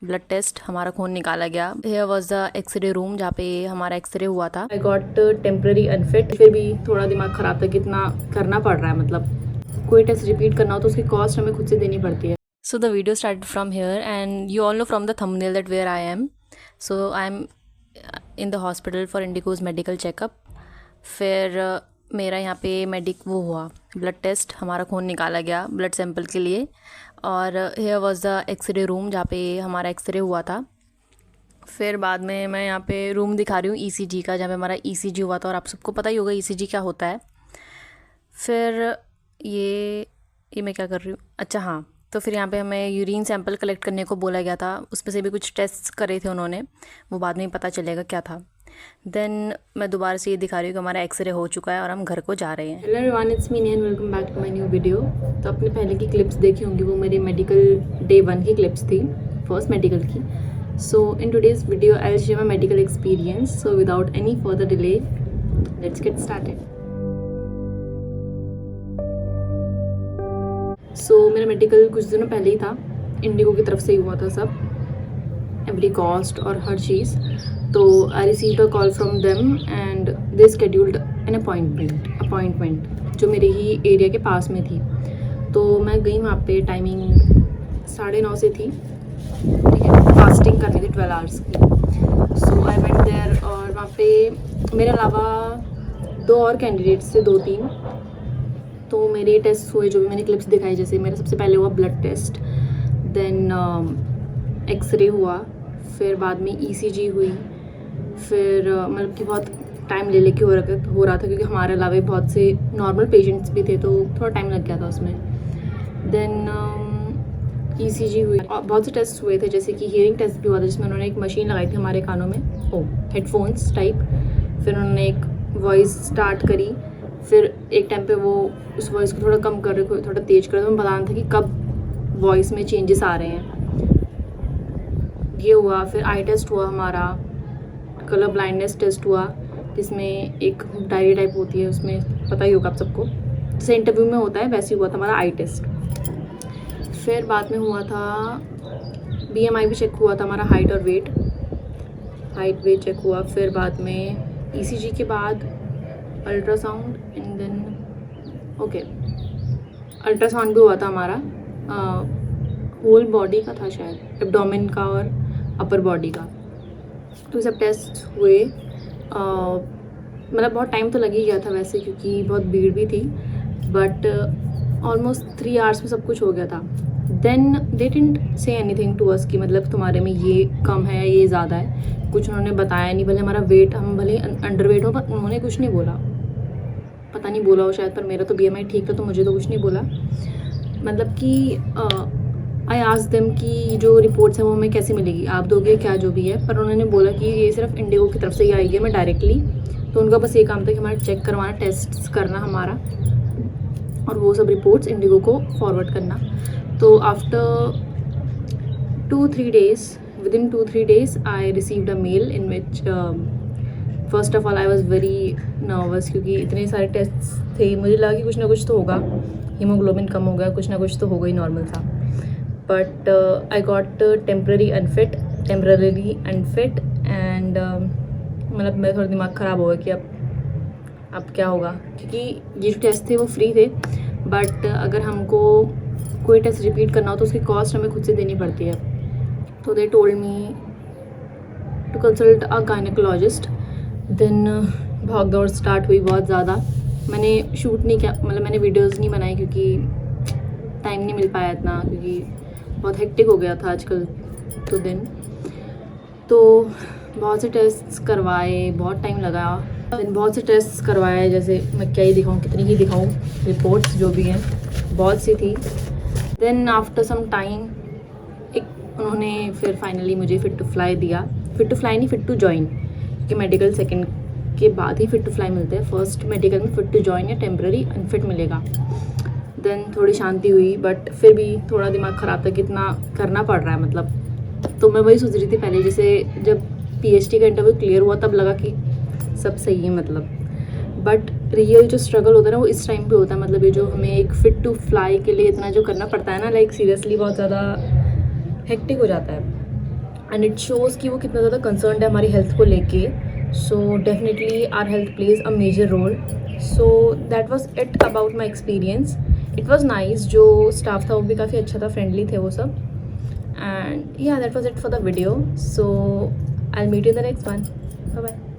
Blood test हमारा खून निकाला गया। Here was the X-ray room जहाँ पे हमारा एक्सरे हुआ था। I got temporary unfit. फिर भी थोड़ा दिमाग ख़राब था, कितना करना पड़ रहा है, मतलब कोई टेस्ट रिपीट करना हो तो उसकी कॉस्ट हमें खुद से देनी पड़ती है। So the video started from here and you all know from the thumbnail that where I am. So I am in the hospital for IndiGo's medical checkup. फिर मेरा यहाँ पे वो हुआ, ब्लड टेस्ट हमारा खून निकाला गया ब्लड सैंपल के लिए। और here was the X-ray room जहाँ पे हमारा एक्सरे हुआ था। फिर बाद में मैं यहाँ पे रूम दिखा रही हूँ ईसीजी का, जहाँ पे हमारा ईसीजी हुआ था, और आप सबको पता ही होगा ईसीजी क्या होता है। फिर ये मैं क्या कर रही हूँ, अच्छा हाँ, तो फिर यहाँ पे हमें यूरिन सैंपल कलेक्ट करने को बोला गया था। उसमें से भी कुछ टेस्ट करे थे उन्होंने, वो बाद में ही पता चलेगा क्या था। देन मैं दोबारा से ये दिखा रही हूँ कि हमारा एक्सरे हो चुका है और हम घर को जा रहे हैं। Hello everyone, it's me Neha, welcome back to my new video. तो अपने पहले की क्लिप्स देखी होंगी, वो मेरी मेडिकल डे 1 की क्लिप्स थी, फर्स्ट मेडिकल की। So in today's video I will share my medical experience. So without any further delay let's get started. So मेरा मेडिकल कुछ दिनों पहले ही था, इंडिगो की तरफ से ही हुआ था सब, एवरी कॉस्ट और हर चीज़। तो आई received a call from them and they scheduled an appointment जो मेरे ही एरिया के पास में थी। तो मैं गई वहाँ पे, टाइमिंग 9:30 से थी, ठीक है, फास्टिंग करनी थी 12 आवर्स की। सो आई वेंट देयर, और वहाँ पे मेरे अलावा 2 और कैंडिडेट्स थे, 2-3। तो मेरे टेस्ट हुए, जो भी मैंने क्लिप्स दिखाई, जैसे मेरा सबसे पहले हुआ ब्लड टेस्ट, देन एक्सरे हुआ, फिर बाद में ईसीजी हुई। फिर मतलब कि बहुत टाइम ले लेके हो रहा था, क्योंकि हमारे अलावा बहुत से नॉर्मल पेशेंट्स भी थे, तो थोड़ा टाइम लग गया था उसमें। देन ईसीजी हुई और बहुत से टेस्ट हुए थे, जैसे कि हियरिंग टेस्ट भी हुआ था, जिसमें उन्होंने एक मशीन लगाई थी हमारे कानों में, हेडफोन्स टाइप। फिर उन्होंने एक वॉइस स्टार्ट करी, फिर एक टाइम पे वो उस वॉइस को थोड़ा कम कर रहे, थोड़ा तेज कर रहे, तो हमें बताना था कि कब वॉइस में चेंजेस आ रहे हैं। ये हुआ। फिर आई टेस्ट हुआ हमारा, कलर ब्लाइंडनेस टेस्ट हुआ, जिसमें एक डायरी टाइप होती है, उसमें पता ही होगा आप सबको, जैसे इंटरव्यू में होता है वैसे हुआ था हमारा आई टेस्ट। फिर बाद में हुआ था बीएमआई भी चेक हुआ था हमारा, हाइट और वेट, हाइट वेट चेक हुआ। फिर बाद में ईसीजी के बाद अल्ट्रासाउंड, एंड देन अल्ट्रासाउंड भी हुआ था हमारा, होल बॉडी का था शायद, एब्डोमेन का और अपर बॉडी का। तो सब टेस्ट हुए। मतलब बहुत टाइम तो लग ही गया था वैसे, क्योंकि बहुत भीड़ भी थी, बट ऑलमोस्ट 3 आवर्स में सब कुछ हो गया था। Then they didn't say anything to us कि मतलब तुम्हारे में ये कम है, ये ज़्यादा है, कुछ उन्होंने बताया नहीं। भले हमारा वेट, हम भले अंडर वेट हो, पर उन्होंने कुछ नहीं बोला, पता नहीं बोला हो शायद, पर मेरा तो बीएमआई ठीक था, तो मुझे तो कुछ नहीं बोला। मतलब कि आई आस्क देम कि जो रिपोर्ट्स हैं वो हमें कैसे मिलेगी, आप दोगे क्या, जो भी है। पर उन्होंने बोला कि ये सिर्फ इंडिगो की तरफ से ही आएगी, मैं डायरेक्टली, तो उनका बस ये काम था कि हमारा चेक करवाना, टेस्ट करना हमारा, और वो सब रिपोर्ट्स इंडिगो को फॉरवर्ड करना। तो after 2-3 days, within 2-3 days I received a mail in which first of all I was very nervous, क्योंकि इतने सारे टेस्ट थे, मुझे लगा कि कुछ ना कुछ तो होगा, हीमोग्लोबिन कम हो गया, कुछ ना कुछ तो होगा ही, नॉर्मल था। But I got temporary unfit and मतलब मेरा थोड़ा दिमाग ख़राब हो गया कि अब क्या होगा, क्योंकि ये जो टेस्ट थे वो फ्री थे, बट अगर हमको कोई टेस्ट रिपीट करना हो तो उसकी कॉस्ट हमें खुद से देनी पड़ती है। तो they told me to consult a gynaecologist. Then भाग दौड़ स्टार्ट हुई बहुत ज़्यादा। मैंने शूट नहीं किया, मतलब मैंने वीडियोज़ नहीं बनाई, क्योंकि टाइम नहीं मिल पाया इतना, क्योंकि बहुत हेक्टिक हो गया था आजकल तो दिन। तो बहुत से टेस्ट करवाए, बहुत टाइम लगा, दिन बहुत से टेस्ट करवाए, जैसे मैं क्या ही दिखाऊँ, कितनी ही दिखाऊँ, रिपोर्ट्स जो भी हैं बहुत सी थी। देन आफ्टर सम टाइम उन्होंने फिर फाइनली मुझे फिट टू फ्लाई दिया, फिट टू फ्लाई नहीं, फिट टू जॉइन, क्योंकि मेडिकल सेकेंड के बाद ही फिट टू फ्लाई मिलते हैं, फर्स्ट मेडिकल में फिट टू जॉइन या टेम्प्रेरी अनफिट मिलेगा। देन थोड़ी शांति हुई, बट फिर भी थोड़ा दिमाग ख़राब था, कितना करना पड़ रहा है, मतलब। तो मैं वही सोच रही थी पहले, जैसे जब पीएचडी का इंटरव्यू क्लियर हुआ तब लगा कि सब सही है, मतलब। बट रियल जो स्ट्रगल होता है ना, वो इस टाइम पे होता है, मतलब ये जो हमें एक फ़िट टू फ्लाई के लिए इतना जो करना पड़ता है ना, लाइक सीरियसली बहुत ज़्यादा हेक्टिक हो जाता है। एंड इट शोज़ कि वो कितना ज़्यादा कंसर्न है हमारी हेल्थ को लेके. So definitely our health plays a major role. So that was it about my experience. It was nice. जो स्टाफ था वो भी काफ़ी अच्छा था, फ्रेंडली थे वो सब. And yeah, that was it for the video. So I'll meet you in the next one. Bye bye.